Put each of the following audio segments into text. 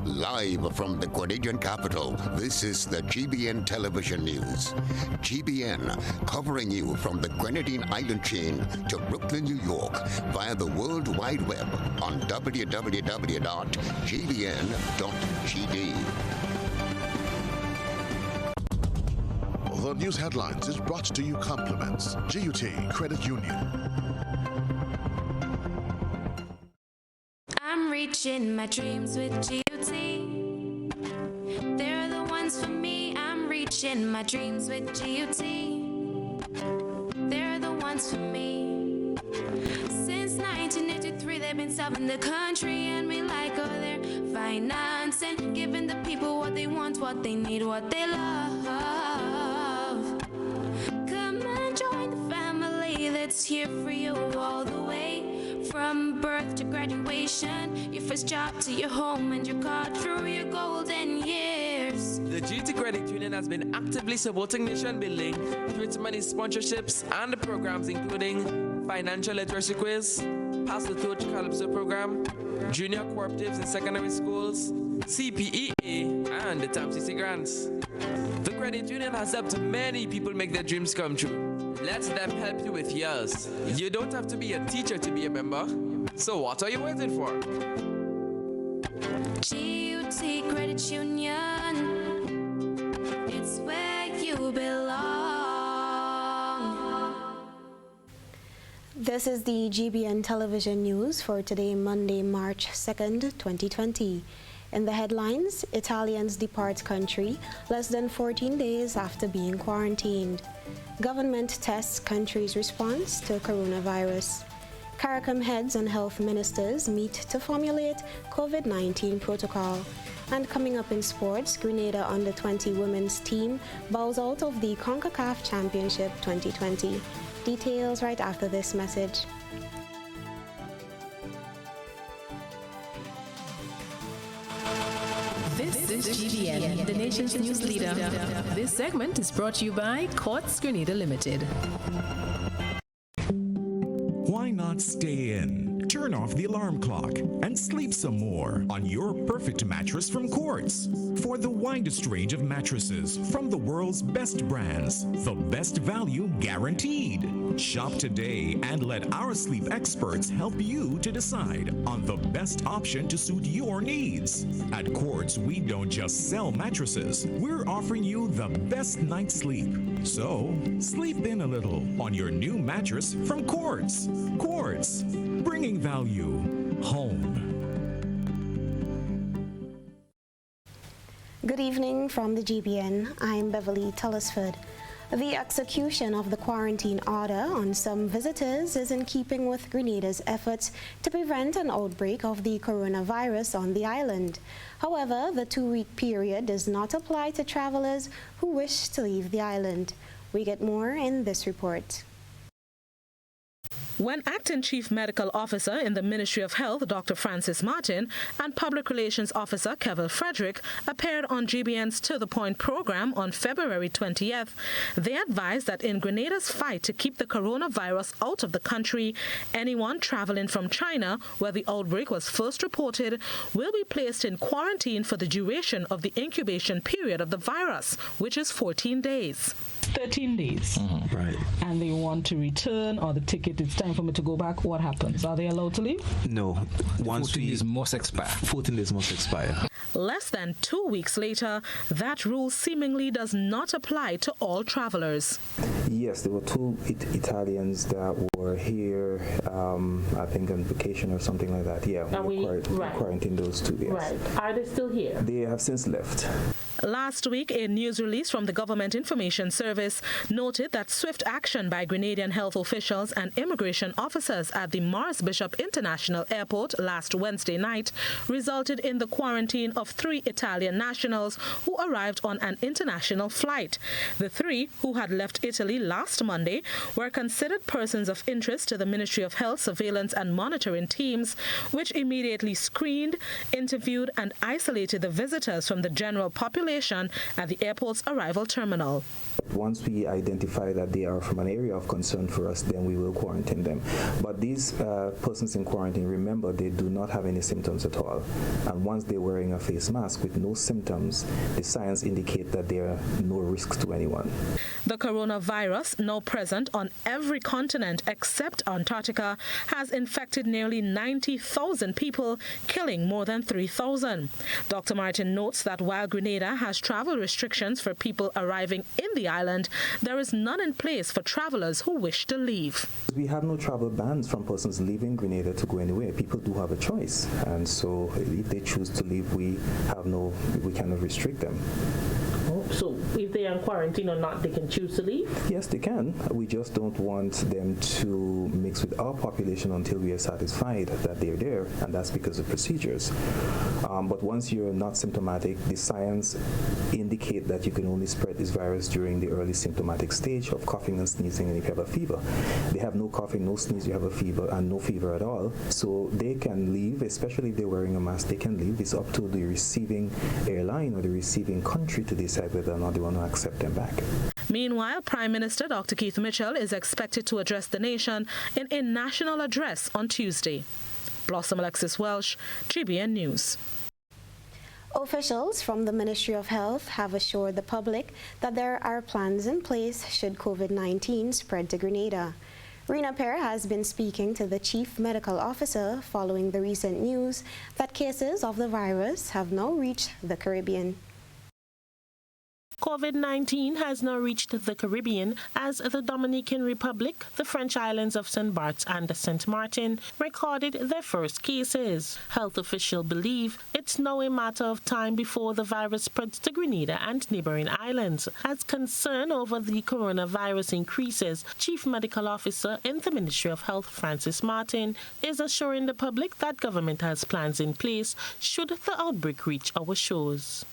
Live from the Grenadian capital, this is the GBN television news. GBN, covering you from the Grenadine Island chain to Brooklyn, New York, via the World Wide Web on www.gbn.gd. The news headlines is brought to you compliments GUT Credit Union. I'm reaching my dreams with GUT. They're the ones for me. I'm reaching my dreams with GUT. They're the ones for me. Since 1983, they've been serving the country, and we like all their finance and giving the people what they want, what they need, what they love. Come and join the family that's here for you all the way. From birth to graduation, your first job to your home and your car through your golden years. The GT Credit Union has been actively supporting nation building through its many sponsorships and the programs including financial literacy quiz, Pass the Torch Calypso program, junior cooperatives in secondary schools, CPEA, and the TAMCC grants. The credit union has helped many people make their dreams come true. Let them help you with yours. You don't have to be a teacher to be a member. So what are you waiting for? GUT Credit Union, it's where you belong. This is the GBN television news for today, Monday, March 2nd, 2020. In the headlines, Italians depart country less than 14 days after being quarantined. Government tests country's response to coronavirus. CARICOM heads and health ministers meet to formulate COVID-19 protocol. And coming up in sports, Grenada under-20 women's team bows out of the CONCACAF Championship 2020. Details right after this message. This is GBN, the nation's news leader. This segment is brought to you by Courts Grenada Limited. Why not stay in, turn off the alarm clock, and sleep some more on your perfect mattress from Quartz? For the widest range of mattresses from the world's best brands, the best value guaranteed. Shop today and let our sleep experts help you to decide on the best option to suit your needs. At Quartz, we don't just sell mattresses, we're offering you the best night's sleep. So, sleep in a little on your new mattress from Quartz. Quartz, bringing value home. Good evening from the GBN. I'm Beverly Tullisford. The execution of the quarantine order on some visitors is in keeping with Grenada's efforts to prevent an outbreak of the coronavirus on the island. However, the 2-week period does not apply to travelers who wish to leave the island. We get more in this report. When Acting Chief Medical Officer in the Ministry of Health, Dr. Francis Martin, and Public Relations Officer Kevin Frederick appeared on GBN's To The Point program on February 20th, they advised that in Grenada's fight to keep the coronavirus out of the country, anyone traveling from China, where the outbreak was first reported, will be placed in quarantine for the duration of the incubation period of the virus, which is 14 days. 13 days. Right. And they want to return, or the ticket, it's time for me to go back. What happens? Are they allowed to leave? No. Once 14 days must expire. 14 days must expire. Less than 2 weeks later, that rule seemingly does not apply to all travelers. Yes, there were 2 Italians that were here, I think on vacation or something like that. Yeah, we quarantined those 2 days. Right. Are they still here? They have since left. Last week, a news release from the Government Information Service noted that swift action by Grenadian health officials and immigration officers at the Morris Bishop International Airport last Wednesday night resulted in the quarantine of 3 Italian nationals who arrived on an international flight. The 3, who had left Italy last Monday, were considered persons of interest to the Ministry of Health surveillance and monitoring teams, which immediately screened, interviewed, and isolated the visitors from the general population at the airport's arrival terminal. once we identify that they are from an area of concern for us, then we will quarantine them. But these persons in quarantine, remember, they do not have any symptoms at all. And once they're wearing a face mask with no symptoms, the signs indicate that there are no risks to anyone. The coronavirus, now present on every continent except Antarctica, has infected nearly 90,000 people, killing more than 3,000. Dr. Martin notes that while Grenada has travel restrictions for people arriving in the island, there is none in place for travelers who wish to leave. We have no travel bans from persons leaving Grenada to go anywhere. People do have a choice, and so if they choose to leave, we cannot restrict them. So if they are in quarantine or not, they can choose to leave? Yes, they can. We just don't want them to mix with our population until we are satisfied that they're there, and that's because of procedures. But once you're not symptomatic, the science indicate that you can only spread this virus during the early symptomatic stage of coughing and sneezing, and if you have a fever. They have no coughing, no sneeze, you have a fever, and no fever at all. So they can leave, especially if they're wearing a mask, they can leave. It's up to the receiving airline or the receiving country to decide whether or not they want to accept them back. Meanwhile, Prime Minister Dr. Keith Mitchell is expected to address the nation in a national address on Tuesday. Blossom Alexis Welsh, GBN News. Officials from the Ministry of Health have assured the public that there are plans in place should COVID-19 spread to Grenada. Rena Perry has been speaking to the Chief Medical Officer following the recent news that cases of the virus have now reached the Caribbean. COVID-19 has now reached the Caribbean as the Dominican Republic, the French islands of St. Barts and St. Martin recorded their first cases. Health officials believe it's now a matter of time before the virus spreads to Grenada and neighboring islands. As concern over the coronavirus increases, Chief Medical Officer in the Ministry of Health, Francis Martin, is assuring the public that government has plans in place should the outbreak reach our shores.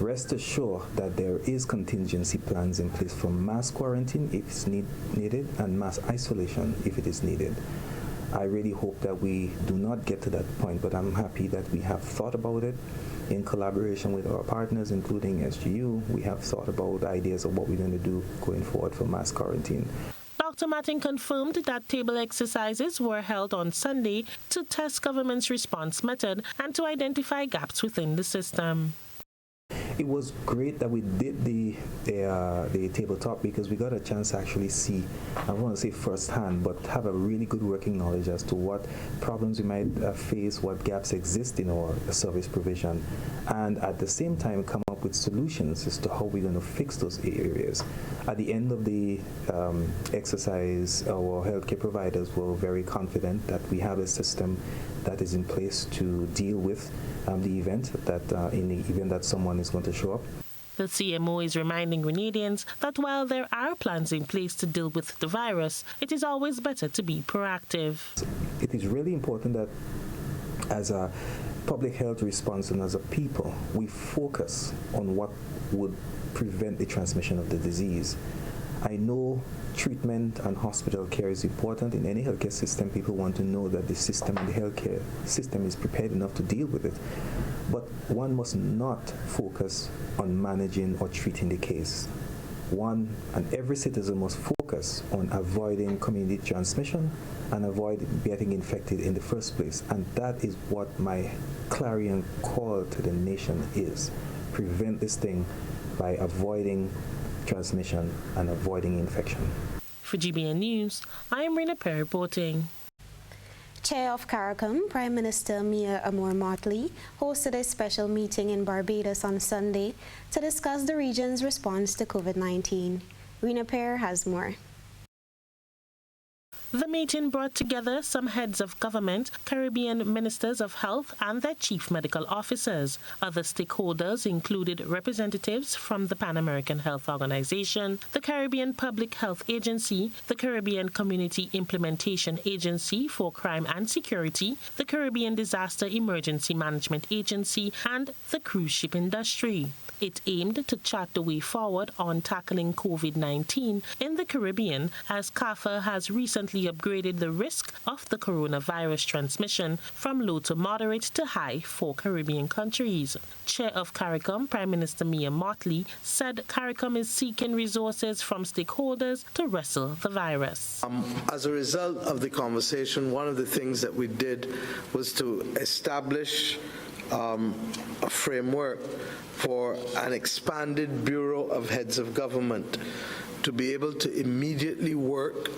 Rest assured that there is contingency plans in place for mass quarantine if it's needed and mass isolation if it is needed. I really hope that we do not get to that point, but I'm happy that we have thought about it in collaboration with our partners, including SGU. We have thought about ideas of what we're going to do going forward for mass quarantine. Dr. Martin confirmed that table exercises were held on Sunday to test government's response method and to identify gaps within the system. It was great that we did the tabletop because we got a chance to actually see, I don't want to say firsthand, but have a really good working knowledge as to what problems we might face, what gaps exist in our service provision, and at the same time come up with solutions as to how we're going to fix those areas. At the end of the exercise, our healthcare providers were very confident that we have a system that is in place to deal with the event that in the event that someone is going to show up. The CMO is reminding Grenadians that while there are plans in place to deal with the virus, it is always better to be proactive. It is really important that as a public health response and as a people, we focus on what would prevent the transmission of the disease. I know treatment and hospital care is important in any healthcare system. People want to know that the system and the healthcare system is prepared enough to deal with it. But one must not focus on managing or treating the case. One and every citizen must focus on avoiding community transmission and avoid getting infected in the first place. And that is what my clarion call to the nation is. Prevent this thing by avoiding transmission and avoiding infection. For GBN News, I am Rena Perry reporting. Chair of CARICOM, Prime Minister Mia Amor-Motley, hosted a special meeting in Barbados on Sunday to discuss the region's response to COVID-19. Rena Perry has more. The meeting brought together some heads of government, Caribbean ministers of health and their chief medical officers. Other stakeholders included representatives from the Pan American Health Organization, the Caribbean Public Health Agency, the Caribbean Community Implementation Agency for Crime and Security, the Caribbean Disaster Emergency Management Agency, and the cruise ship industry. It aimed to chart the way forward on tackling COVID-19 in the Caribbean, as CAFA has recently recently upgraded the risk of the coronavirus transmission from low to moderate to high for Caribbean countries. Chair of CARICOM, Prime Minister Mia Mottley, said CARICOM is seeking resources from stakeholders to wrestle the virus. As a result of the conversation, one of the things that we did was to establish a framework for an expanded Bureau of Heads of Government to be able to immediately work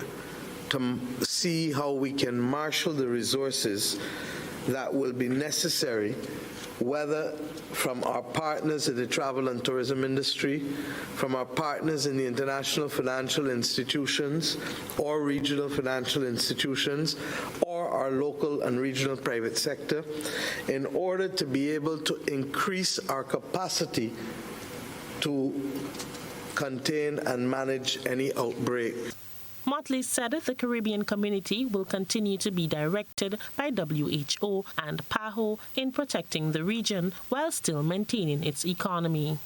to see how we can marshal the resources that will be necessary, whether from our partners in the travel and tourism industry, from our partners in the international financial institutions or regional financial institutions, or our local and regional private sector, in order to be able to increase our capacity to contain and manage any outbreak. Motley said the Caribbean community will continue to be directed by WHO and PAHO in protecting the region while still maintaining its economy.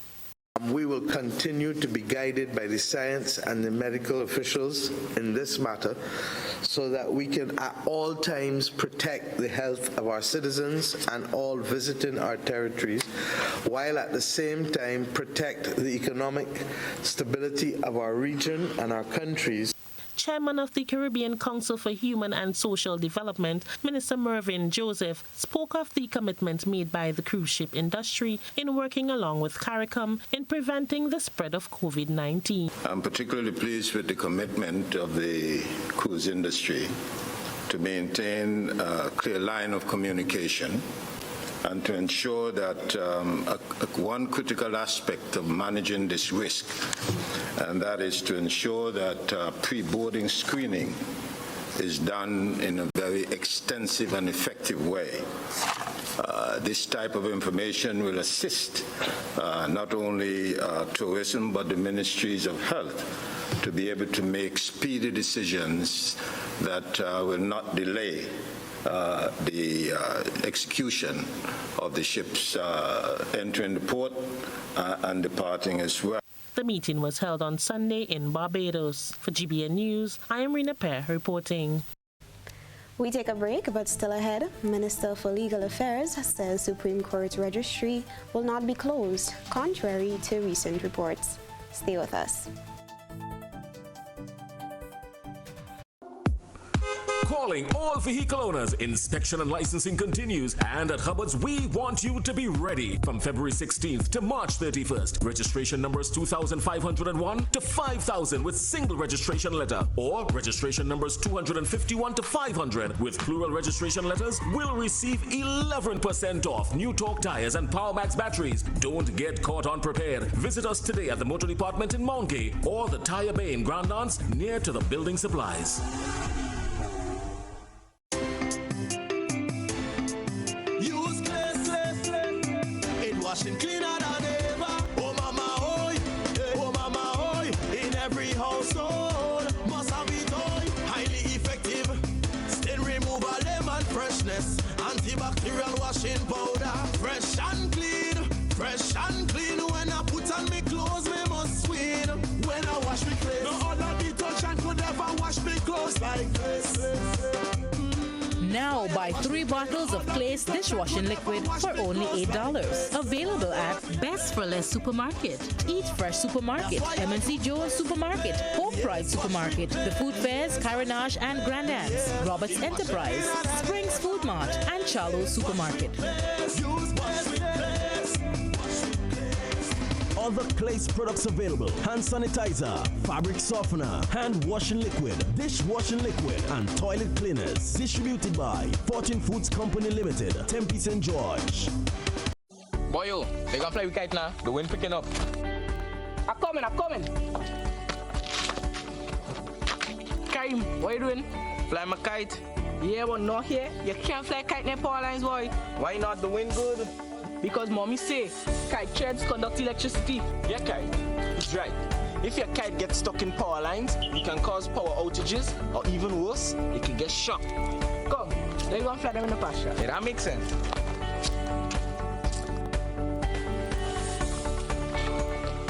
We will continue to be guided by the science and the medical officials in this matter so that we can at all times protect the health of our citizens and all visiting our territories, while at the same time protect the economic stability of our region and our countries. Chairman of the Caribbean Council for Human and Social Development, Minister Mervyn Joseph, spoke of the commitment made by the cruise ship industry in working along with CARICOM in preventing the spread of COVID-19. I'm particularly pleased with the commitment of the cruise industry to maintain a clear line of communication and to ensure that one critical aspect of managing this risk, and that is to ensure that pre-boarding screening is done in a very extensive and effective way. This type of information will assist not only tourism but the ministries of health to be able to make speedy decisions that will not delay the execution of the ships entering the port and departing as well. The meeting was held on Sunday in Barbados. For GBN News, I am Rina Pear reporting. We take a break, but still ahead, Minister for Legal Affairs says Supreme Court registry will not be closed, contrary to recent reports. Stay with us. Calling all vehicle owners. Inspection and licensing continues, and at Hubbard's we want you to be ready from February 16th to March 31st. Registration numbers 2,501 to 5,000 with single registration letter, or registration numbers 251 to 500 with plural registration letters will receive 11% off new torque tires and PowerMax batteries. Don't get caught unprepared. Visit us today at the Motor Department in Mount Gay or the Tire Bay in Grand Anse near to the building supplies. Washing cleaner than ever. Oh mama, oi, oh mama, oi. In every household, must have it, oi. Highly effective, stain removal, lemon freshness, antibacterial washing powder. Fresh and clean. When I put on me clothes, me must win. When I wash me clothes, no other detergent could ever wash me clothes like this. Now buy 3 bottles of Clay's dishwashing liquid for only $8. Available at Best for Less Supermarket, Eat Fresh Supermarket, M&C Joe's Supermarket, Hope Pride Supermarket, The Food Fairs, Carenage and Grandance, Roberts Enterprise, Springs Food Mart, and Charlo's Supermarket. Other Clay's products available: hand sanitizer, fabric softener, hand washing liquid, dishwashing liquid, and toilet cleaners. Distributed by Fortune Foods Company Limited, Tempe St. George. Boyo, they gonna fly with kite now. The wind picking up. I'm coming. Karim, what you doing? Fly my kite. Yeah, but not here. You can't fly kite near power lines, boy. Why not? The wind good. Because mommy say kite threads conduct electricity. Yeah, kite. He's right. If your kite gets stuck in power lines, it can cause power outages, or even worse, it can get shocked. Come, let's go and fly them in the pasture. Yeah, that makes sense.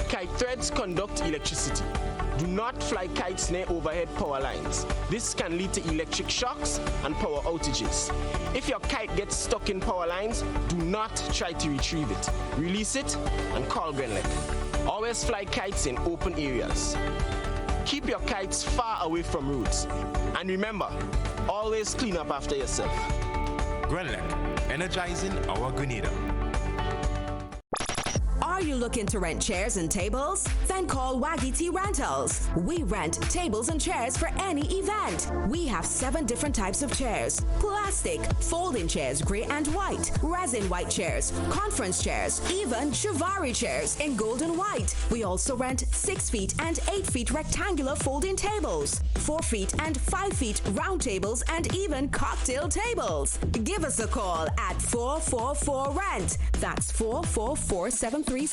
Kite threads conduct electricity. Do not fly kites near overhead power lines. This can lead to electric shocks and power outages. If your kite gets stuck in power lines, do not try to retrieve it. Release it and call GBN. Always fly kites in open areas. Keep your kites far away from roads. And remember, always clean up after yourself. GBN, energizing our Grenada. Are you looking to rent chairs and tables? Then call Waggy T Rentals. We rent tables and chairs for any event. We have 7 different types of chairs: plastic, folding chairs, gray and white, resin white chairs, conference chairs, even Chivari chairs in gold and white. We also rent 6 feet and 8 feet rectangular folding tables, 4 feet and 5 feet round tables, and even cocktail tables. Give us a call at 444-RENT. That's 444-7368.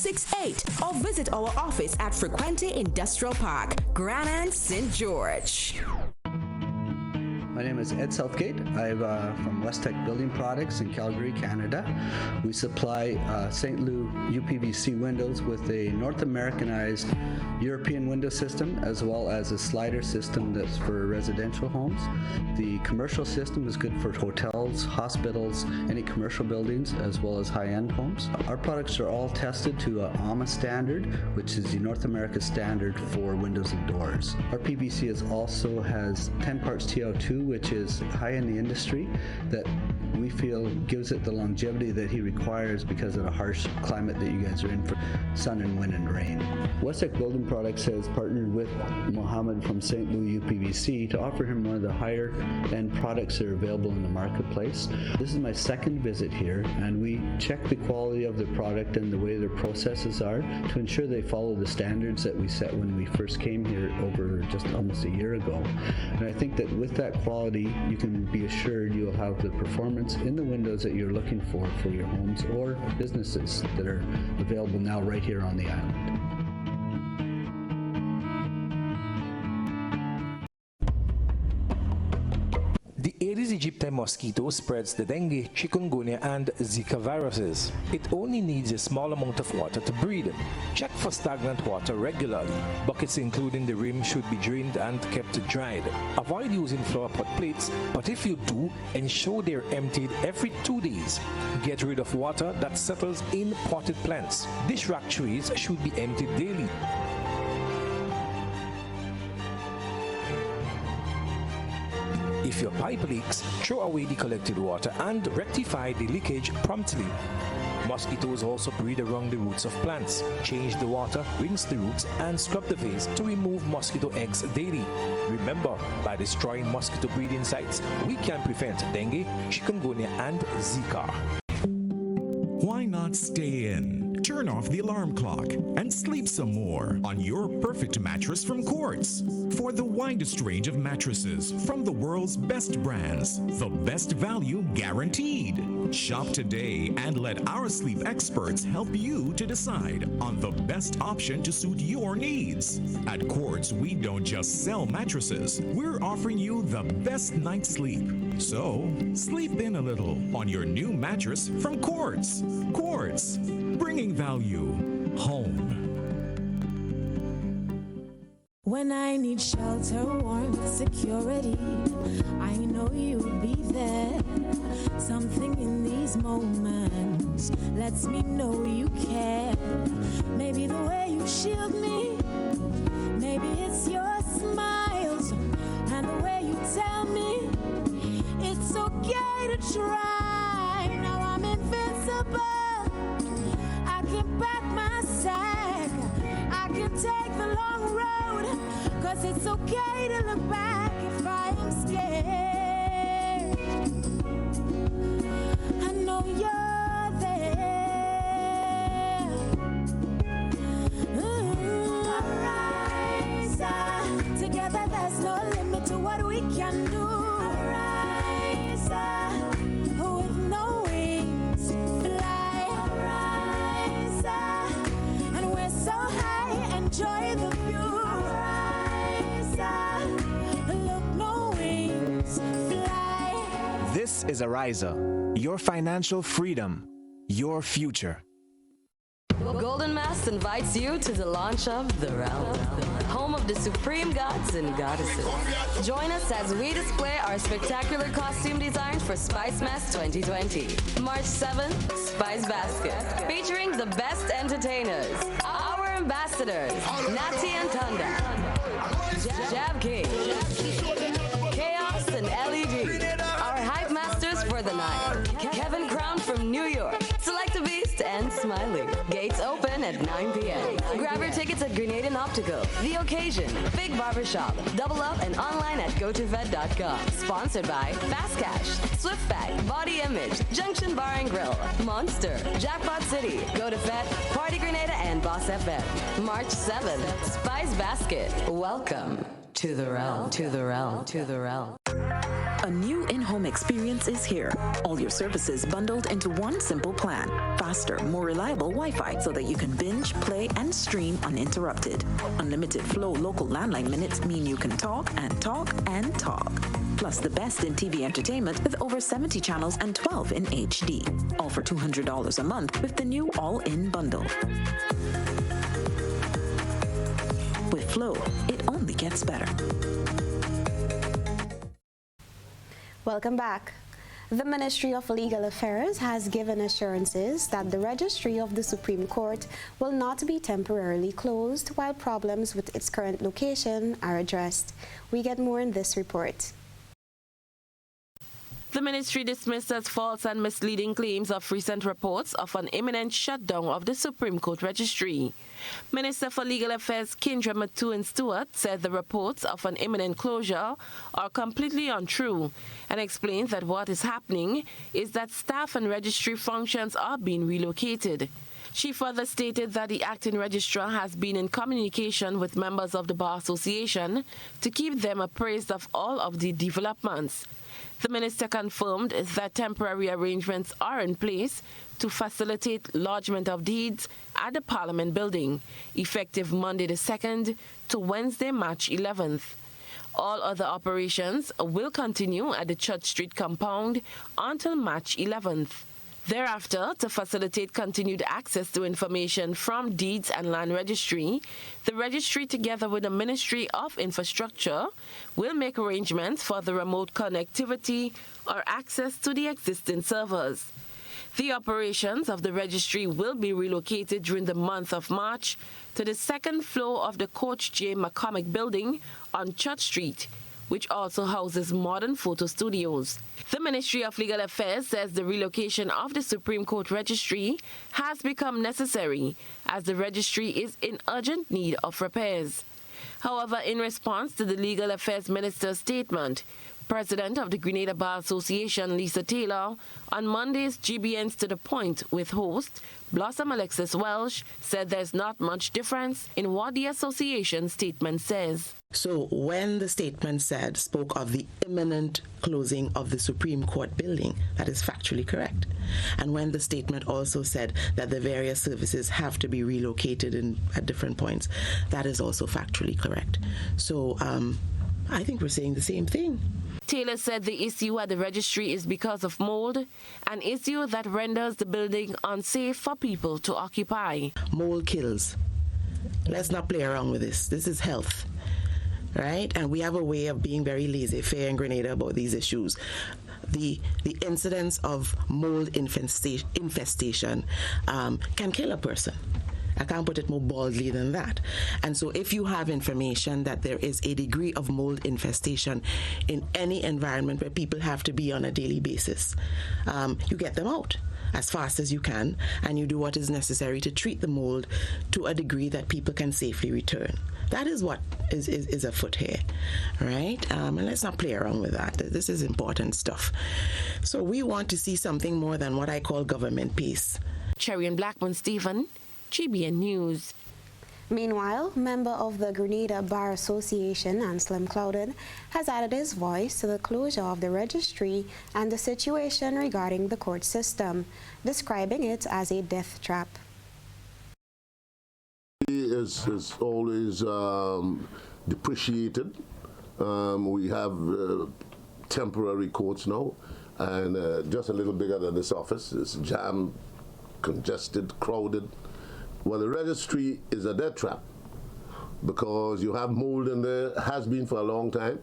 Or visit our office at Frequente Industrial Park, Grand Anse, St. George. My name is Ed Southgate. I'm from West Tech Building Products in Calgary, Canada. We supply St. Louis UPVC windows with a North Americanized European window system, as well as a slider system that's for residential homes. The commercial system is good for hotels, hospitals, any commercial buildings, as well as high-end homes. Our products are all tested to a AMA standard, which is the North America standard for windows and doors. Our PVC also has 10 parts TiO2, which is high in the industry, that we feel gives it the longevity that he requires because of the harsh climate that you guys are in for sun and wind and rain. West Tech Building Products has partnered with Mohammed from St. Louis UPVC to offer him one of the higher end products that are available in the marketplace. This is my second visit here, and we check the quality of the product and the way their processes are to ensure they follow the standards that we set when we first came here over just almost a year ago. And I think that with that quality, you can be assured you'll have the performance in the windows that you're looking for your homes or businesses that are available now right here on the island. The Aedes aegypti mosquito spreads the dengue, chikungunya, and Zika viruses. It only needs a small amount of water to breed. Check for stagnant water regularly. Buckets including the rim should be drained and kept dried. Avoid using flower pot plates, but if you do, ensure they're emptied every 2 days. Get rid of water that settles in potted plants. Dish rack trays should be emptied daily. If your pipe leaks, throw away the collected water and rectify the leakage promptly. Mosquitoes also breed around the roots of plants. Change the water, rinse the roots, and scrub the vase to remove mosquito eggs daily. Remember, by destroying mosquito breeding sites, we can prevent dengue, chikungunya, and Zika. Why not stay in? Turn off the alarm clock and sleep some more on your perfect mattress from Quartz. For the widest range of mattresses from the world's best brands, the best value guaranteed. Shop today and let our sleep experts help you to decide on the best option to suit your needs. At Quartz, we don't just sell mattresses, we're offering you the best night's sleep. So, sleep in a little on your new mattress from Quartz. Quartz, bringing value home. When I need shelter, warmth, security, I know you'll be there. Something in these moments lets me know you care. Maybe the way you shield me, maybe it's your smiles and the way you tell me it's okay to try. Now I'm invincible. I can pack my sack. I can take the long road, 'cause it's okay to look back if I am scared. I know you're there. Arise, together there's no limit to what we can do. Arise, with no wings, fly. Arise, and we're so high, enjoy the view. Arise, look, no wings, fly. This is Ariza, your financial freedom, your future. Golden Mast invites you to the launch of The Realm, home of the supreme gods and goddesses. Join us as we display our spectacular costume designs for Spice Mast 2020. March 7th, Spice Basket, featuring the best entertainers. Our ambassadors, Natty and Tunda, Jab King, Chaos and LED. Our hype masters for the night, Kevin Crown from New York, Select a Beast and Smiley. Gates open at 9 p.m. Grab your tickets at Grenadian Optical, The Occasion, Big Barbershop, Double Up, and online at GoToVet.com. Sponsored by Fast Cash, Swiftback, Body Image, Junction Bar and Grill, Monster, Jackpot City, GoToVet, Party Grenada, and Boss FM. March 7th, Spice Basket. Welcome to the realm, to the realm, to the realm. A new in-home experience is here. All your services bundled into one simple plan. Faster, more reliable Wi-Fi so that you can binge, play, and stream uninterrupted. Unlimited flow local landline minutes mean you can talk and talk and talk. Plus the best in TV entertainment with over 70 channels and 12 in HD. All for $200 a month with the new all-in bundle. With Flow, it only gets better. Welcome back. The Ministry of Legal Affairs has given assurances that the Registry of the Supreme Court will not be temporarily closed while problems with its current location are addressed. We get more in this report. The ministry dismissed as false and misleading claims of recent reports of an imminent shutdown of the Supreme Court Registry. Minister for Legal Affairs Kendra Matuin-Stewart said the reports of an imminent closure are completely untrue and explained that what is happening is that staff and registry functions are being relocated. She further stated that the acting registrar has been in communication with members of the Bar Association to keep them appraised of all of the developments. The minister confirmed that temporary arrangements are in place to facilitate lodgement of deeds at the Parliament building, effective Monday the 2nd to Wednesday, March 11th. All other operations will continue at the Church Street compound until March 11th. Thereafter, to facilitate continued access to information from Deeds and Land Registry, the registry, together with the Ministry of Infrastructure, will make arrangements for the remote connectivity or access to the existing servers. The operations of the registry will be relocated during the month of March to the second floor of the Coach J. McCormick building on Church Street, which also houses modern photo studios. The Ministry of Legal Affairs says the relocation of the Supreme Court Registry has become necessary as the registry is in urgent need of repairs. However, in response to the Legal Affairs Minister's statement, President of the Grenada Bar Association, Lisa Taylor, on Monday's GBN's To The Point with host Blossom Alexis Welsh, said there's not much difference in what the association statement says. So when the statement spoke of the imminent closing of the Supreme Court building, that is factually correct. And when the statement also said that the various services have to be relocated at different points, that is also factually correct. So I think we're saying the same thing. Taylor said the issue at the registry is because of mold, an issue that renders the building unsafe for people to occupy. Mold kills. Let's not play around with this. This is health, right? And we have a way of being very laissez-faire in Grenada about these issues. The incidence of mold infestation can kill a person. I can't put it more baldly than that. And so if you have information that there is a degree of mold infestation in any environment where people have to be on a daily basis, you get them out as fast as you can, and you do what is necessary to treat the mold to a degree that people can safely return. That is what is afoot here, right? And let's not play around with that. This is important stuff. So we want to see something more than what I call government peace. Cherry and Blackburn Stephen, GBN News. Meanwhile, member of the Grenada Bar Association, Anselm Clouden, has added his voice to the closure of the registry and the situation regarding the court system, describing it as a death trap. Is always depreciated. We have temporary courts now, and just a little bigger than this office. It's jammed, congested, crowded. Well, the registry is a death trap because you have mold in there, has been for a long time.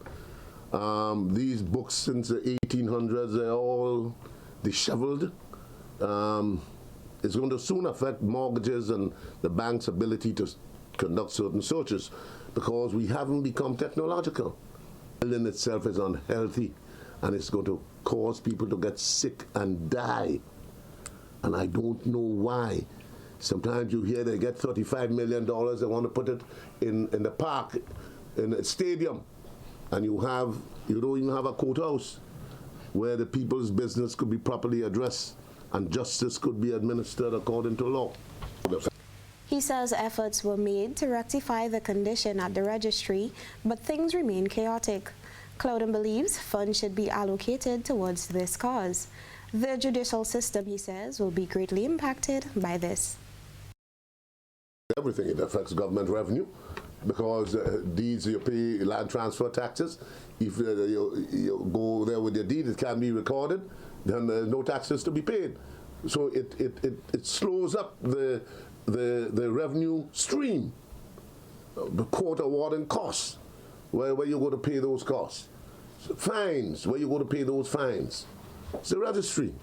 These books since the 1800s, they're all disheveled. It's going to soon affect mortgages and the bank's ability to conduct certain searches because we haven't become technological. The building itself is unhealthy and it's going to cause people to get sick and die. And I don't know why. Sometimes you hear they get $35 million, they want to put it in the park, in the stadium, and you don't even have a courthouse where the people's business could be properly addressed and justice could be administered according to law. He says efforts were made to rectify the condition at the registry, but things remain chaotic. Clouden believes funds should be allocated towards this cause. The judicial system, he says, will be greatly impacted by this. Everything, it affects government revenue because deeds, you pay land transfer taxes. If you go there with your deed, it can be recorded, then there's no taxes to be paid. So it slows up the revenue stream, the court awarding costs, where you go to pay those costs. Fines, where you go to pay those fines. It's the registry.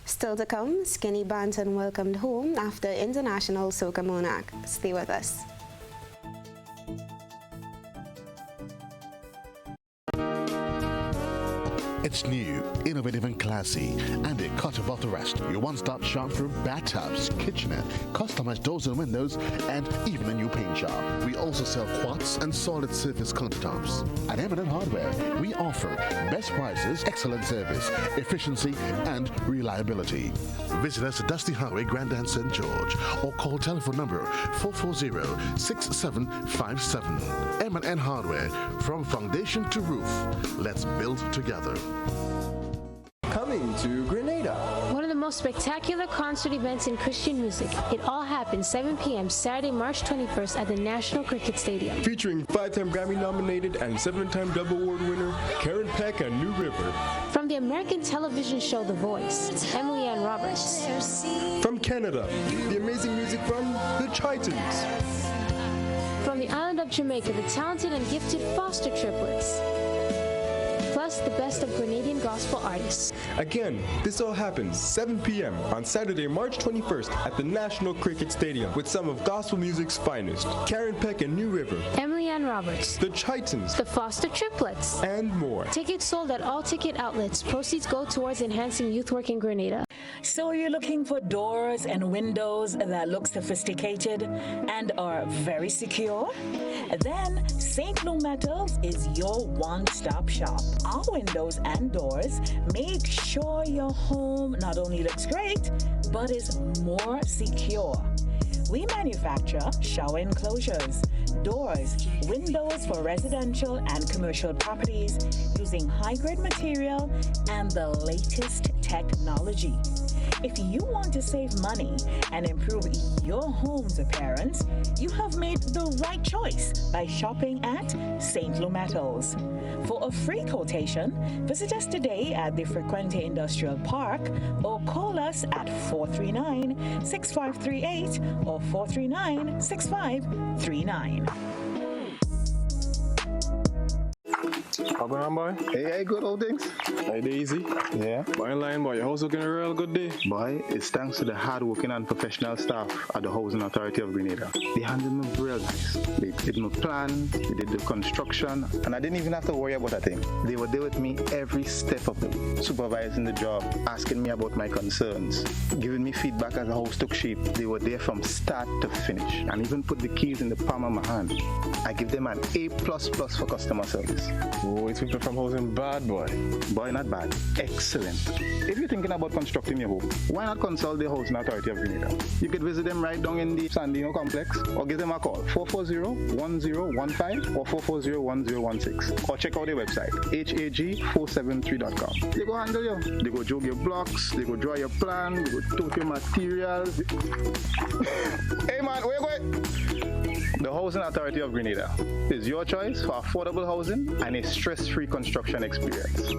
Still to come, Skinny Banton welcomed home after International Soca Monarch. Stay with us. It's new, innovative and classy, and a cut above the rest. Your one-stop shop for bathtubs, kitchenette, customized doors and windows, and even a new paint job. We also sell quartz and solid surface countertops. At M&N Hardware, we offer best prices, excellent service, efficiency, and reliability. Visit us at Dusty Highway, Grandin, St. George, or call telephone number 440-6757. M&N Hardware, from foundation to roof. Let's build together. Coming to Grenada. One of the most spectacular concert events in Christian music. It all happens 7 p.m. Saturday, March 21st at the National Cricket Stadium. Featuring 5-time Grammy-nominated and 7-time Dove Award winner Karen Peck and New River. From the American television show The Voice, it's Emily Ann Roberts. From Canada, the amazing music from The Chitons. From the island of Jamaica, the talented and gifted Foster Triplets. Plus, the best of Grenadian gospel artists. Again, this all happens 7 p.m. on Saturday, March 21st at the National Cricket Stadium with some of gospel music's finest, Karen Peck and New River, Emily Ann Roberts, The Chitons, the Foster Triplets, and more. Tickets sold at all ticket outlets. Proceeds go towards enhancing youth work in Grenada. So you're looking for doors and windows that look sophisticated and are very secure? Then St. Lou Metals is your one-stop shop. Our windows and doors make sure your home not only looks great, but is more secure. We manufacture shower enclosures, doors, windows for residential and commercial properties using high-grade material and the latest technology. If you want to save money and improve your home's appearance, you have made the right choice by shopping at St. Lou Metals. For a free quotation, visit us today at the Frequente Industrial Park or call us at 439-6538 or 439-6539. How going on, boy? Hey, good old things. Hey, Daisy. Yeah. Boy, in line, boy. Your house looking a real good day. Boy, it's thanks to the hard-working and professional staff at the Housing Authority of Grenada. They handled me real nice. They did my plan, they did the construction, and I didn't even have to worry about a thing. They were there with me every step of the way, supervising the job, asking me about my concerns, giving me feedback as the house took shape. They were there from start to finish, and even put the keys in the palm of my hand. I give them an A++ for customer service. Oh, it's people from housing bad, boy. Boy, not bad. Excellent. If you're thinking about constructing your home, why not consult the Housing Authority of Grenada? You could visit them right down in the Sandino complex or give them a call, 440-1015 or 440-1016. Or check out their website, hag473.com. They go handle you. They go jog your blocks, they go draw your plan, they go tote your materials. Hey man, where you going? The Housing Authority of Grenada is your choice for affordable housing and a stress-free construction experience.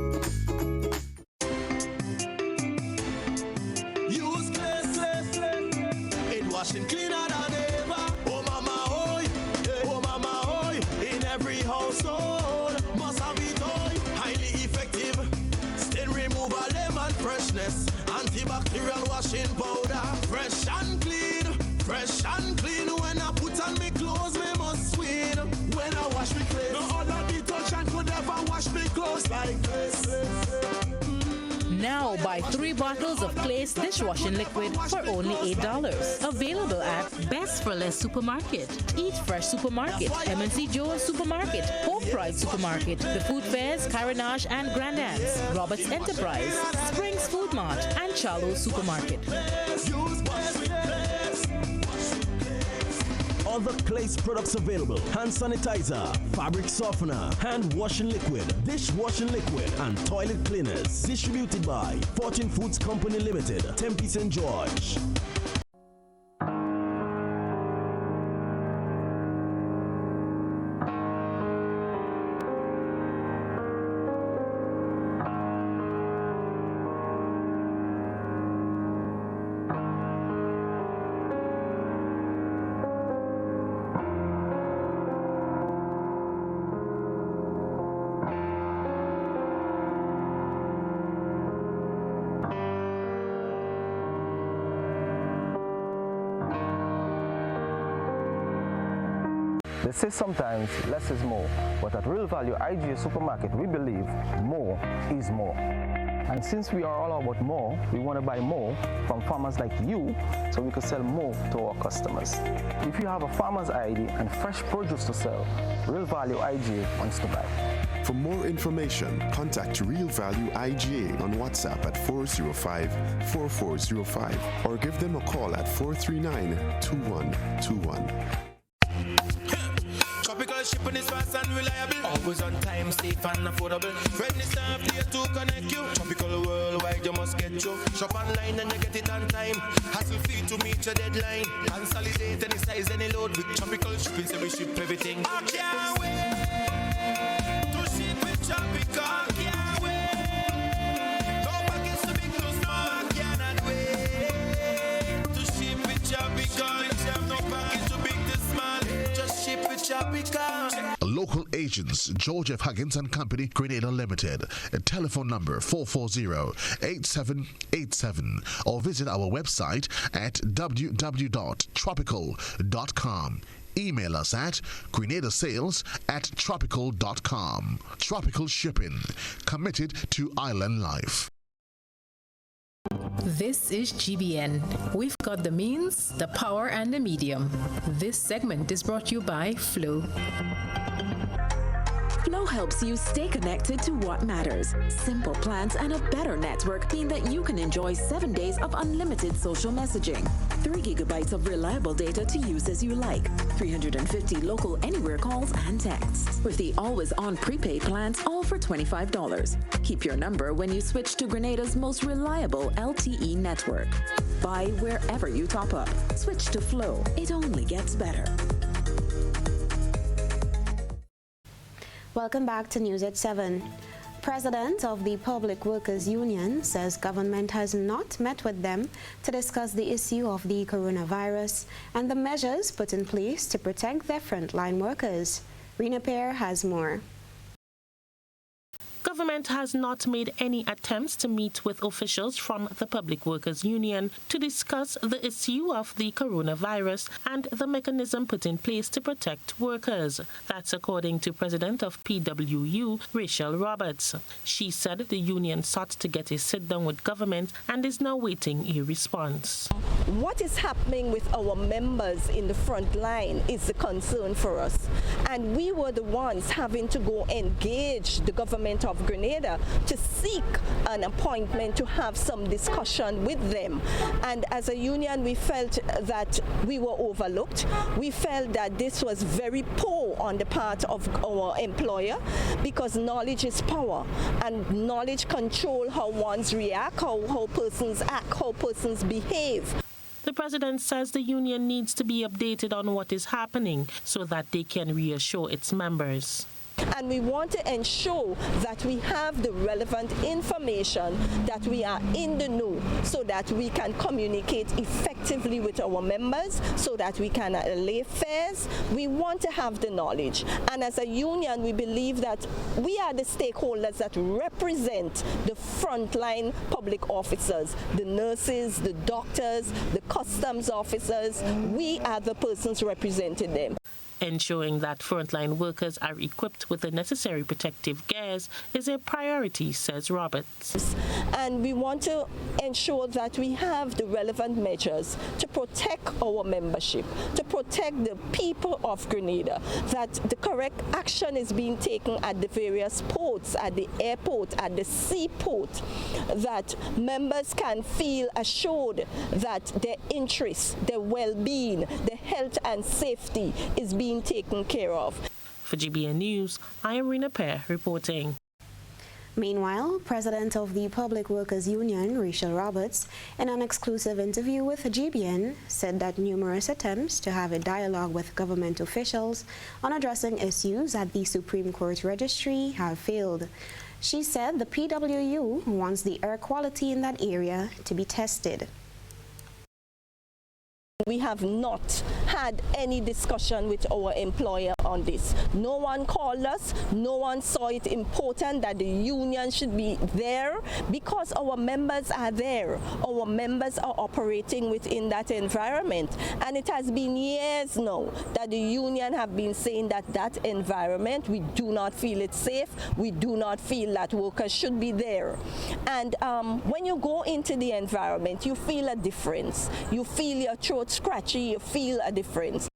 freshness. Antibacterial washing powder. Fresh and clean. When I put on me clothes, me must win. When I wash me clothes, no other detergent could ever wash me clothes like this. Now buy 3 bottles of Clay's dishwashing liquid for only $8. Available at Best for Less Supermarket, Eat Fresh Supermarket, MNC Joe's Supermarket, Home Pride Supermarket, The Food Fairs, Carenage and Grandans, Roberts Enterprise, Springs Food Mart, and Charlo Supermarket. Other Clay's products available: hand sanitizer, fabric softener, hand washing liquid, dishwashing liquid, and toilet cleaners. Distributed by Fortune Foods Company Limited, Tempe St. George. They say sometimes less is more, but at Real Value IGA Supermarket, we believe more is more. And since we are all about more, we want to buy more from farmers like you so we can sell more to our customers. If you have a farmer's ID and fresh produce to sell, Real Value IGA wants to buy. For more information, contact Real Value IGA on WhatsApp at 405-4405 or give them a call at 439-2121. Tropical shipping is fast and reliable. Always on time, safe and affordable. Friendly staff here to connect you. Tropical worldwide, you must get you. Shop online and you get it on time. Hassle free to meet your deadline. Consolidate any size, any load with tropical shipping, so we ship everything. I can't wait to ship with Tropical. I can't wait. No package too big, too small. I cannot wait to ship with Tropical. No package too big, too small. Just ship with Tropical. Local agents, George F. Huggins and Company, Grenada Limited. Telephone number 440-8787 or visit our website at www.tropical.com. Email us at grenadasales@tropical.com. Tropical Shipping, committed to island life. This is GBN. We've got the means, the power, and the medium. This segment is brought to you by Flow. Flow helps you stay connected to what matters. Simple plans and a better network mean that you can enjoy 7 days of unlimited social messaging, 3 gigabytes of reliable data to use as you like, 350 local anywhere calls and texts. With the always-on prepaid plans, all for $25. Keep your number when you switch to Grenada's most reliable LTE network. Buy wherever you top up. Switch to Flow. It only gets better. Welcome back to News at 7. President of the Public Workers Union says government has not met with them to discuss the issue of the coronavirus and the measures put in place to protect their frontline workers. Rena Pear has more. Government has not made any attempts to meet with officials from the Public Workers Union to discuss the issue of the coronavirus and the mechanism put in place to protect workers. That's according to President of PWU, Rachel Roberts. She said the union sought to get a sit-down with government and is now waiting a response. What is happening with our members in the front line is the concern for us. And we were the ones having to go engage the government of Grenada to seek an appointment to have some discussion with them. And as a union, we felt that we were overlooked. We felt that this was very poor on the part of our employer because knowledge is power and knowledge control how ones react, how persons act, how persons behave. The president says the union needs to be updated on what is happening so that they can reassure its members. And we want to ensure that we have the relevant information, that we are in the know, so that we can communicate effectively with our members, so that we can allay fears. We want to have the knowledge. And as a union, we believe that we are the stakeholders that represent the frontline public officers, the nurses, the doctors, the customs officers. We are the persons representing them. Ensuring that frontline workers are equipped with the necessary protective gears is a priority, says Roberts. And we want to ensure that we have the relevant measures to protect our membership, to protect the people of Grenada, that the correct action is being taken at the various ports, at the airport, at the seaport, that members can feel assured that their interests, their well-being, their health and safety is being taken care of. For GBN News, I am Rena Pear reporting. Meanwhile, President of the Public Workers Union, Rachel Roberts, in an exclusive interview with GBN, said that numerous attempts to have a dialogue with government officials on addressing issues at the Supreme Court Registry have failed. She said the PWU wants the air quality in that area to be tested. We have not had any discussion with our employer on this. No one called us, no one saw it important that the union should be there, because our members are there. Our members are operating within that environment. And it has been years now that the union have been saying that that environment, we do not feel it safe, we do not feel that workers should be there. And when you go into the environment, you feel a difference. You feel your throat scratchy, you feel a difference.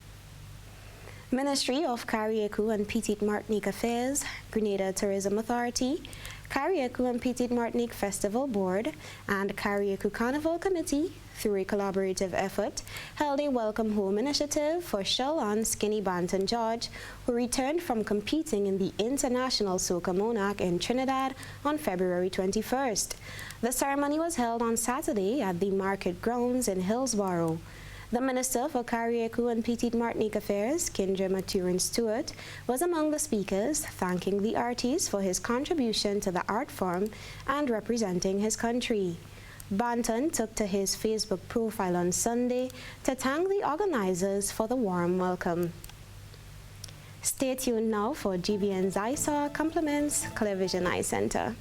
Ministry of Carriacou and Petite Martinique Affairs, Grenada Tourism Authority, Carriacou and Petite Martinique Festival Board, and Carriacou Carnival Committee, through a collaborative effort, held a welcome home initiative for Shelon Skinny Banton George, who returned from competing in the International Soca Monarch in Trinidad on February 21st. The ceremony was held on Saturday at the Market Grounds in Hillsborough. The Minister for Carriacou and Petite Martinique Affairs, Kindra Maturin Stewart, was among the speakers, thanking the artist for his contribution to the art form and representing his country. Banton took to his Facebook profile on Sunday to thank the organizers for the warm welcome. Stay tuned now for GBN's ISAW compliments Clear Vision Eye Center.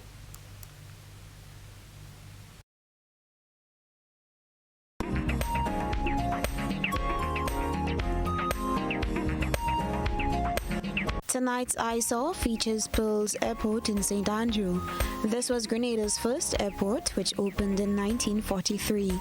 Tonight's ISAW features Pearls Airport in St. Andrew. This was Grenada's first airport, which opened in 1943.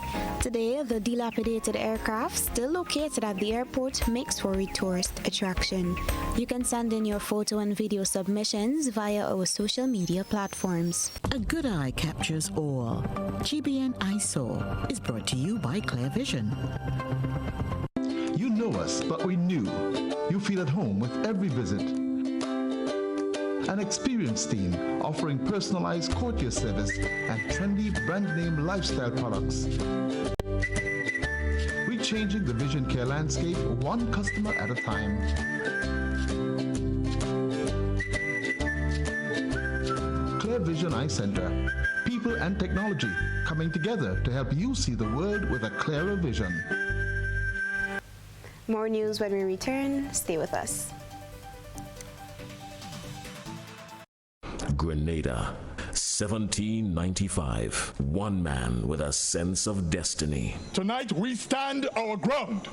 Today, the dilapidated aircraft still located at the airport makes for a tourist attraction. You can send in your photo and video submissions via our social media platforms. A good eye captures all. GBN ISAW is brought to you by Clear Vision. You know us, but we knew. You feel at home with every visit. An experienced team offering personalized courtier service and trendy brand name lifestyle products. We're changing the vision care landscape one customer at a time. Clear Vision Eye Center. People and technology coming together to help you see the world with a clearer vision. More news when we return. Stay with us. Grenada, 1795. One man with a sense of destiny. Tonight we stand our ground.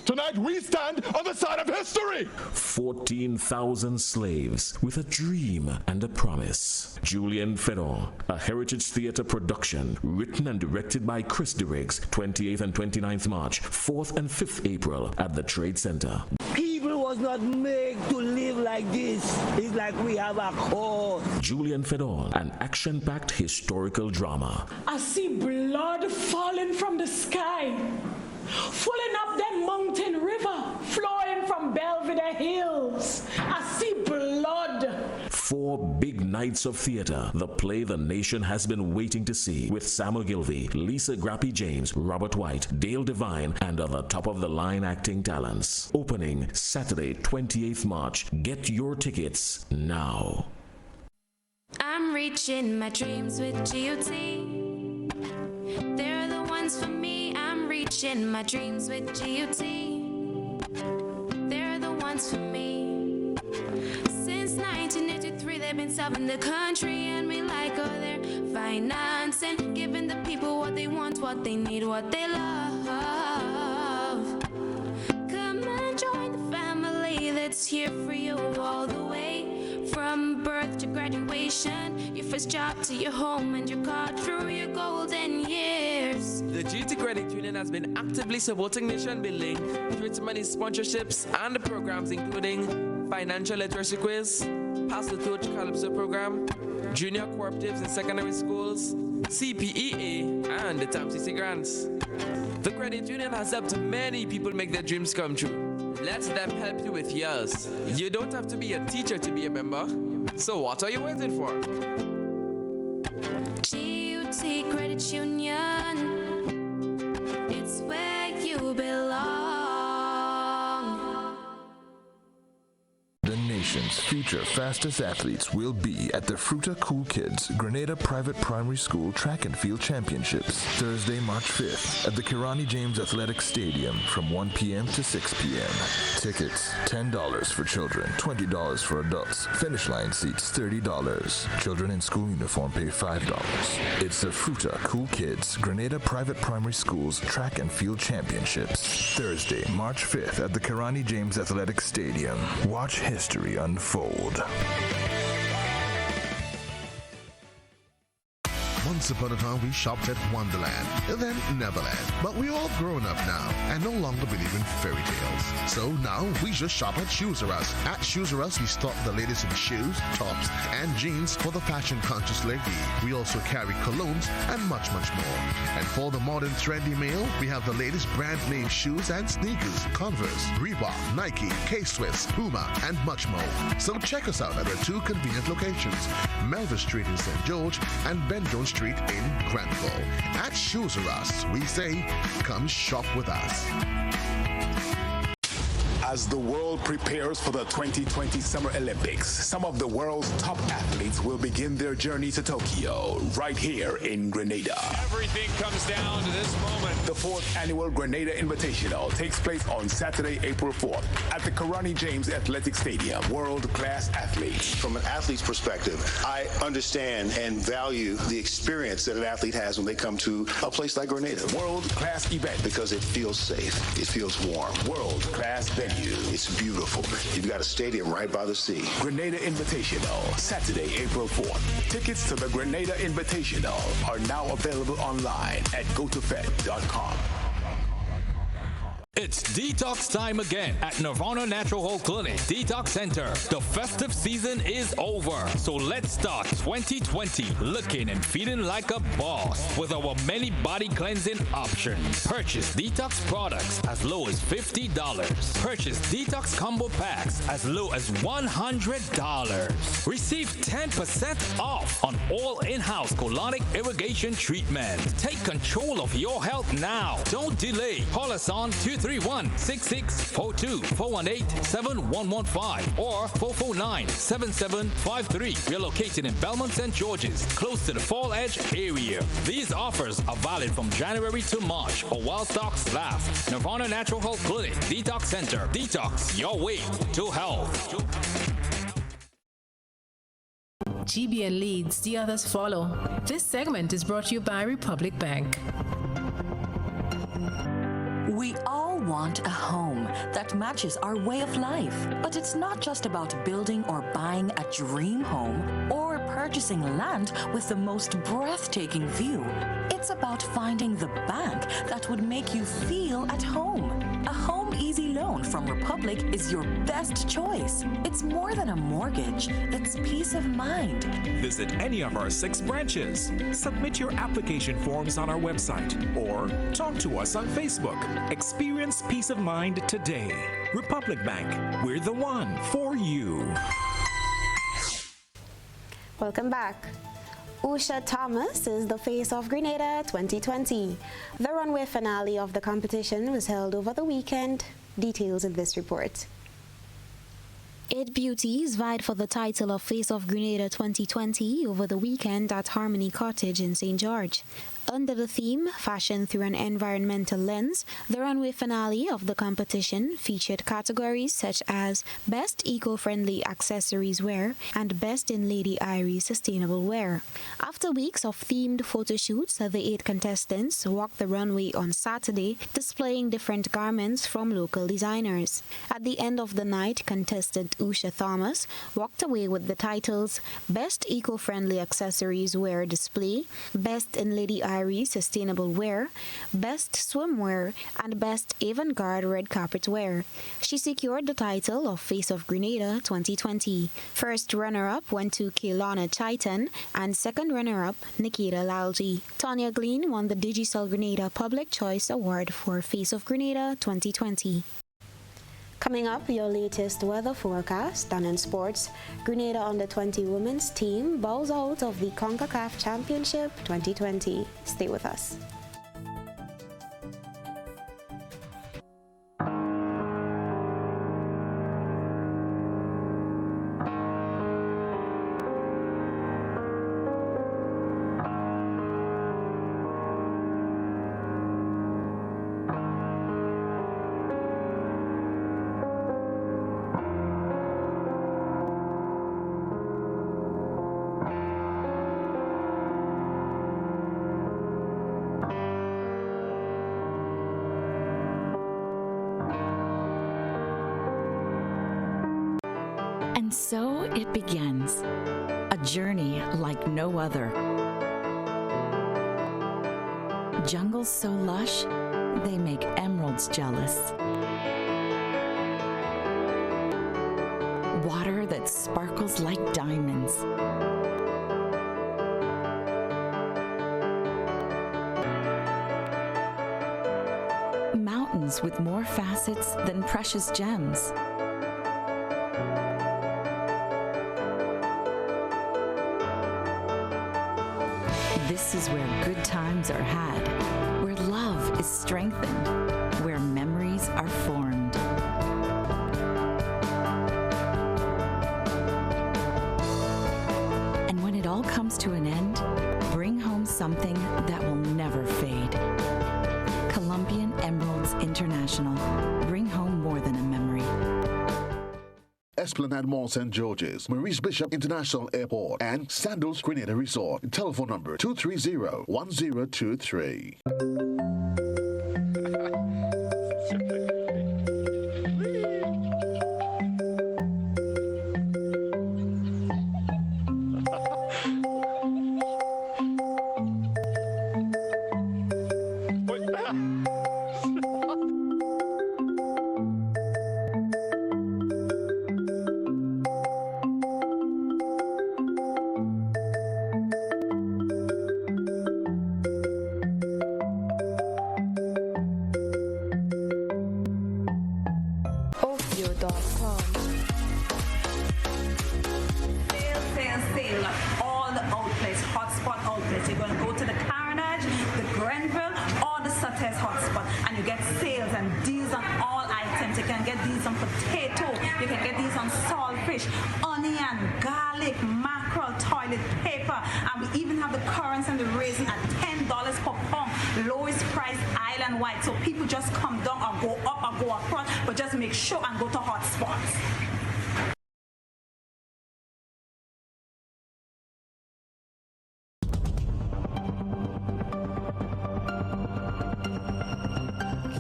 Tonight we stand on the side of history. 14,000 slaves with a dream and a promise. Julian Fedor, a Heritage Theatre production, written and directed by Chris DeRiggs, 28th and 29th March, 4th and 5th April at the Trade Center. People was not made to live like this. It's like we have a cause. Julian Fedor, an action-packed historical drama. I see blood falling from the sky, falling up that mountain river, flowing from Belvedere Hills. I see blood. 4 big nights of theater, the play the nation has been waiting to see, with Sam Ogilvy, Lisa Grappy James, Robert White, Dale Devine, and other top-of-the-line acting talents. Opening Saturday, 28th March. Get your tickets now. I'm reaching my dreams with GOT. They're the ones for me. I'm reaching my dreams with GOT. They're the ones for me. Since 1983, they've been serving the country, and we like all their finance and giving the people what they want, what they need, what they love. Come and join the family that's here for you all the way. From birth to graduation, your first job to your home and your car through your golden years. The GT Credit Union has been actively supporting nation building through its many sponsorships and programs including financial literacy quiz, Pass the Torch Calypso program, junior cooperatives in secondary schools, CPEA, and the TAMCC grants. The credit union has helped many people make their dreams come true. Let them help you with yours. You don't have to be a teacher to be a member. So what are you waiting for? GUT Credit Union, it's where you belong. The nation's future fastest athletes will be at the Fruta Cool Kids Grenada Private Primary School Track and Field Championships, Thursday, March 5th at the Kirani James Athletic Stadium from 1 p.m. to 6 p.m. Tickets, $10 for children, $20 for adults. Finish line seats, $30. Children in school uniform pay $5. It's the Fruta Cool Kids Grenada Private Primary Schools Track and Field Championships, Thursday, March 5th at the Kirani James Athletic Stadium. Watch history unfold. Once upon a time, we shopped at Wonderland, then Neverland. But we're all grown up now and no longer believe in fairy tales. So now we just shop at Shoes R Us. At Shoes R Us, we stock the latest in shoes, tops, and jeans for the fashion-conscious lady. We also carry colognes and much, much more. And for the modern trendy male, we have the latest brand-name shoes and sneakers, Converse, Reebok, Nike, K-Swiss, Puma, and much more. So check us out at our 2 convenient locations, Melville Street in St. George and Ben Jones Street in Granville. At Shoes R Us, we say, come shop with us. As the world prepares for the 2020 Summer Olympics, some of the world's top athletes will begin their journey to Tokyo, right here in Grenada. Everything comes down to this moment. The 4th annual Grenada Invitational takes place on Saturday, April 4th at the Kirani James Athletic Stadium. World-class athletes. From an athlete's perspective, I understand and value the experience that an athlete has when they come to a place like Grenada. World-class event. Because it feels safe. It feels warm. World-class venue. It's beautiful. You've got a stadium right by the sea. Grenada Invitational, Saturday, April 4th. Tickets to the Grenada Invitational are now available online at gotofed.com. It's detox time again at Nirvana Natural Health Clinic Detox Center. The festive season is over, so let's start 2020 looking and feeling like a boss with our many body cleansing options. Purchase detox products as low as $50. Purchase detox combo packs as low as $100. Receive 10% off on all in-house colonic irrigation treatment. Take control of your health now. Don't delay. Call us on 231-6642, 418-7115, or 449-7753. We are located in Belmont St. George's, close to the Fall Edge area. These offers are valid from January to March or while stocks last. Nirvana Natural Health Clinic Detox Center. Detox your way to health. GBN leads, the others follow. This segment is brought to you by Republic Bank. We all want a home that matches our way of life. But it's not just about building or buying a dream home or purchasing land with the most breathtaking view. It's about finding the bank that would make you feel at home. A Home Easy Loan from Republic is your best choice. It's more than a mortgage, it's peace of mind. Visit any of our 6 branches. Submit your application forms on our website or talk to us on Facebook. Experience peace of mind today. Republic Bank, we're the one for you. Welcome back. Usha Thomas is the face of Grenada 2020. The runway finale of the competition was held over the weekend. Details in this report. 8 beauties vied for the title of Face of Grenada 2020 over the weekend at Harmony Cottage in St. George. Under the theme, Fashion Through an Environmental Lens, the runway finale of the competition featured categories such as Best Eco-Friendly Accessories Wear and Best in Lady Irie Sustainable Wear. After weeks of themed photo shoots, the 8 contestants walked the runway on Saturday, displaying different garments from local designers. At the end of the night, contestant Usha Thomas walked away with the titles Best Eco-Friendly Accessories Wear Display, Best in Lady Irie Sustainable Wear, Best Swimwear, and Best Avant-Garde Red Carpet Wear. She secured the title of Face of Grenada 2020. First runner-up went to Kaylana Chaitan, and second runner-up Nikita Lalji. Tanya Glean won the Digicel Grenada Public Choice Award for Face of Grenada 2020. Coming up, your latest weather forecast, and in sports, Grenada Under-20 women's team bows out of the CONCACAF Championship 2020. Stay with us. And so it begins, a journey like no other. Jungles so lush, they make emeralds jealous. Water that sparkles like diamonds. Mountains with more facets than precious gems. This is where good times are had, where love is strengthened, where memories are formed. And when it all comes to an end, bring home something that will never fade. Colombian Emeralds International. Bring home more than a memory. Esplanade Mall St. George's, Maurice Bishop International Airport, and Sandals Grenada Resort. Telephone number 230-1023.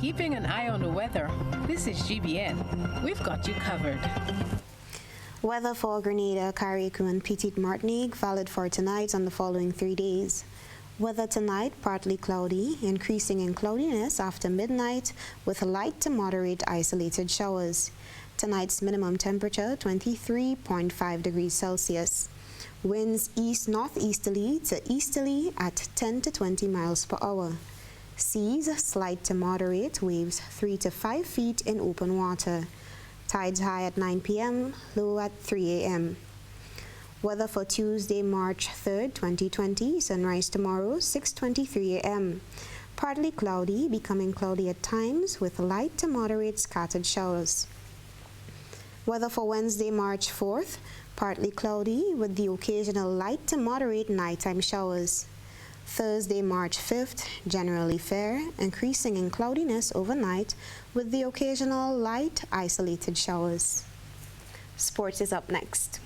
Keeping an eye on the weather, this is GBN. We've got you covered. Weather for Grenada, Carriacou, and Petite Martinique valid for tonight and the following 3 days. Weather tonight, partly cloudy, increasing in cloudiness after midnight with light to moderate isolated showers. Tonight's minimum temperature, 23.5 degrees Celsius. Winds east-northeasterly to easterly at 10 to 20 miles per hour. Seas slight to moderate, waves 3 to 5 feet in open water. Tides high at 9 p.m., low at 3 a.m. Weather for Tuesday, March 3rd, 2020. Sunrise tomorrow, 6:23 a.m. Partly cloudy, becoming cloudy at times with light to moderate scattered showers. Weather for Wednesday, March 4th. Partly cloudy with the occasional light to moderate nighttime showers. Thursday, March 5th, generally fair, increasing in cloudiness overnight with the occasional light isolated showers. Sports is up next.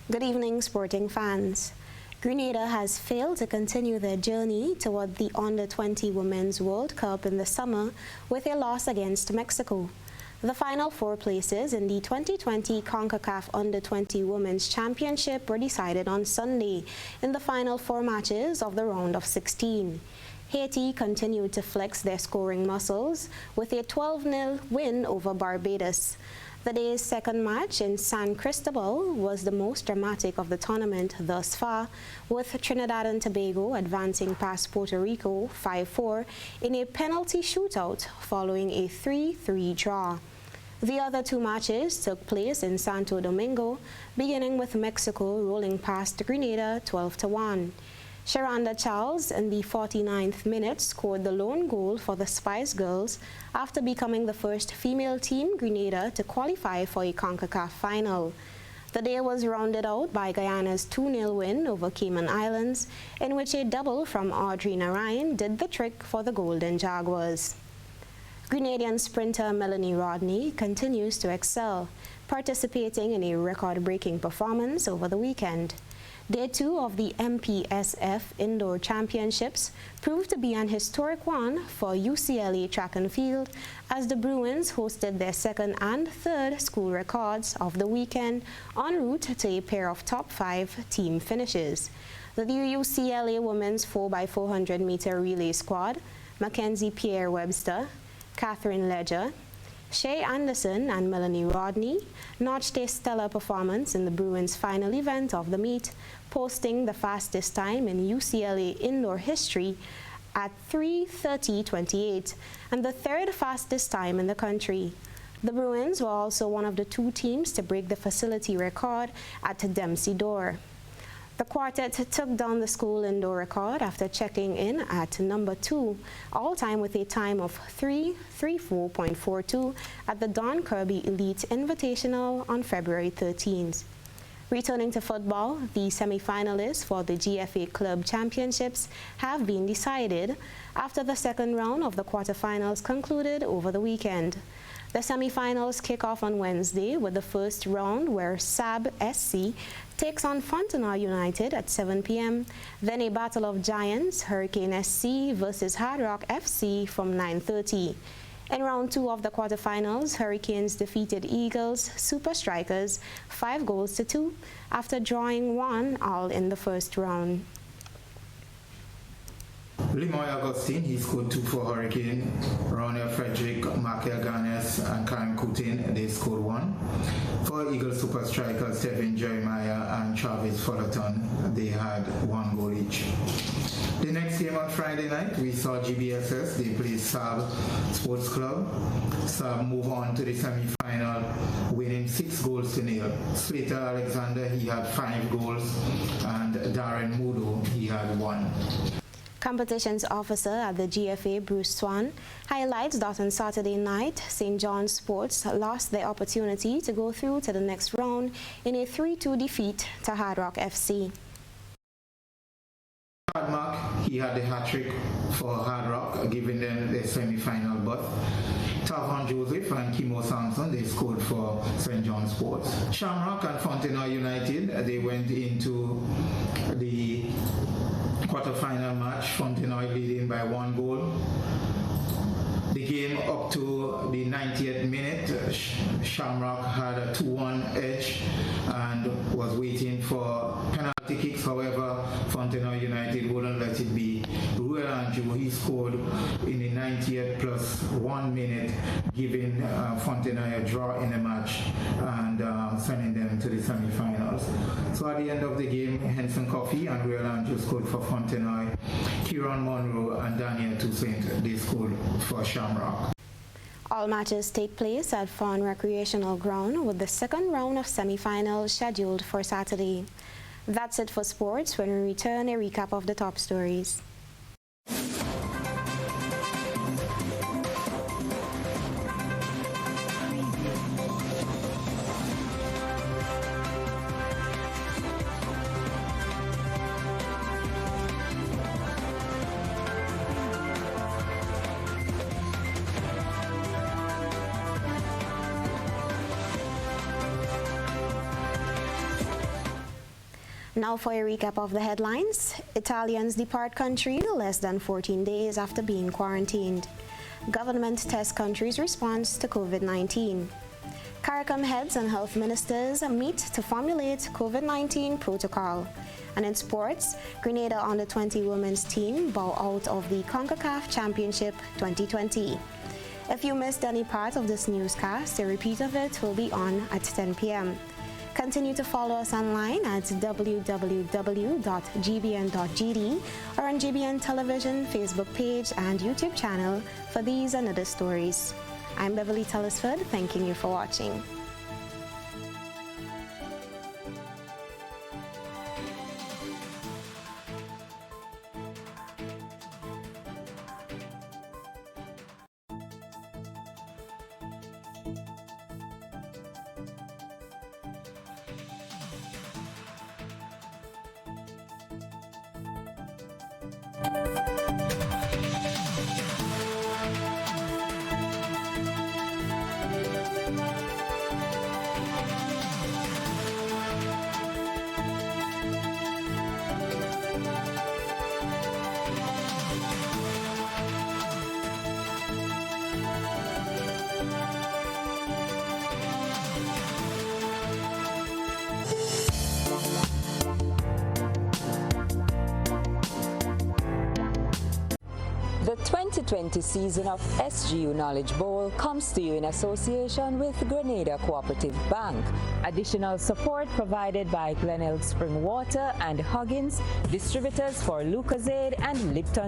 Good evening, sporting fans. Grenada has failed to continue their journey toward the Under-20 Women's World Cup in the summer with a loss against Mexico. The final four places in the 2020 CONCACAF Under-20 Women's Championship were decided on Sunday in the final four matches of the round of 16. Haiti continued to flex their scoring muscles with a 12-0 win over Barbados. The day's second match in San Cristobal was the most dramatic of the tournament thus far, with Trinidad and Tobago advancing past Puerto Rico 5-4 in a penalty shootout following a 3-3 draw. The other two matches took place in Santo Domingo, beginning with Mexico rolling past Grenada 12-1. Sharonda Charles in the 49th minute scored the lone goal for the Spice Girls after becoming the first female team Grenada to qualify for a CONCACAF final. The day was rounded out by Guyana's 2-0 win over Cayman Islands, in which a double from Audrey Narayan did the trick for the Golden Jaguars. Grenadian sprinter Melanie Rodney continues to excel, participating in a record-breaking performance over the weekend. Day 2 of the MPSF Indoor Championships proved to be an historic one for UCLA track and field as the Bruins hosted their second and third school records of the weekend en route to a pair of top 5 team finishes. The UCLA women's 4x400 meter relay squad, Mackenzie Pierre-Webster, Catherine Ledger, Shay Anderson and Melanie Rodney notched a stellar performance in the Bruins' final event of the meet, posting the fastest time in UCLA indoor history at 3:30.28 and the third fastest time in the country. The Bruins were also one of the two teams to break the facility record at Dempsey Door. The quartet took down the school indoor record after checking in at number 2, all-time with a time of 3:34.42 at the Don Kirby Elite Invitational on February 13th. Returning to football, the semi-finalists for the GFA Club Championships have been decided after the second round of the quarterfinals concluded over the weekend. The semi-finals kick off on Wednesday with the first round where SAB SC takes on Fontenoy United at 7 p.m. Then a battle of giants, Hurricane SC versus Hard Rock FC from 9:30. In round 2 of the quarterfinals, Hurricanes defeated Eagles Super Strikers 5-2 after drawing 1-1 in the first round. Limoy Augustine, he scored 2 for Hurricane. Ronald Frederick, Michael Ganes, and Karen Coutin, they scored 1. For Eagle Super Strikers, Stephen Jeremiah and Travis Fullerton, they had 1 goal each. The next game on Friday night, we saw GBSS, they played Saab Sports Club. Saab move on to the semi-final, winning 6-0. Slater Alexander, he had 5 goals, and Darren Mudo, he had 1. Competitions officer at the GFA, Bruce Swan, highlights that on Saturday night, St. John's Sports lost their opportunity to go through to the next round in a 3-2 defeat to Hard Rock FC. Mark, he had the hat-trick for Hard Rock, giving them the semi-final berth. Tavon Joseph and Kimo Sampson, they scored for St. John's Sports. Shamrock and Fontenoy United, they went into the quarter-final match, Fontenoy leading by 1 goal. The game up to the 90th minute, Shamrock had a 2-1 edge and was waiting for penalty Kicks, however, Fontenoy United wouldn't let it be. Ruel Andrew, he scored in the 90th plus 1 minute, giving Fontenoy a draw in the match and sending them to the semi-finals. So at the end of the game, Henson Coffey and Ruel Andrew scored for Fontenoy. Kieran Monroe and Daniel Toussaint, they scored for Shamrock. All matches take place at Fawn Recreational Ground, with the second round of semi-finals scheduled for Saturday. That's it for sports. When we return, a recap of the top stories. Now for a recap of the headlines. Italians depart country less than 14 days after being quarantined. Government tests country's response to COVID-19. CARICOM heads and health ministers meet to formulate COVID-19 protocol. And in sports, Grenada under-20 women's team bow out of the CONCACAF Championship 2020. If you missed any part of this newscast, a repeat of it will be on at 10 p.m. Continue to follow us online at www.gbn.gd or on GBN Television Facebook page and YouTube channel for these and other stories. I'm Beverly Tellisford, thanking you for watching. The 2020 season of SGU Knowledge Bowl comes to you in association with Grenada Cooperative Bank. Additional support provided by Glenelg Spring Water and Huggins, distributors for Lucozade and Lipton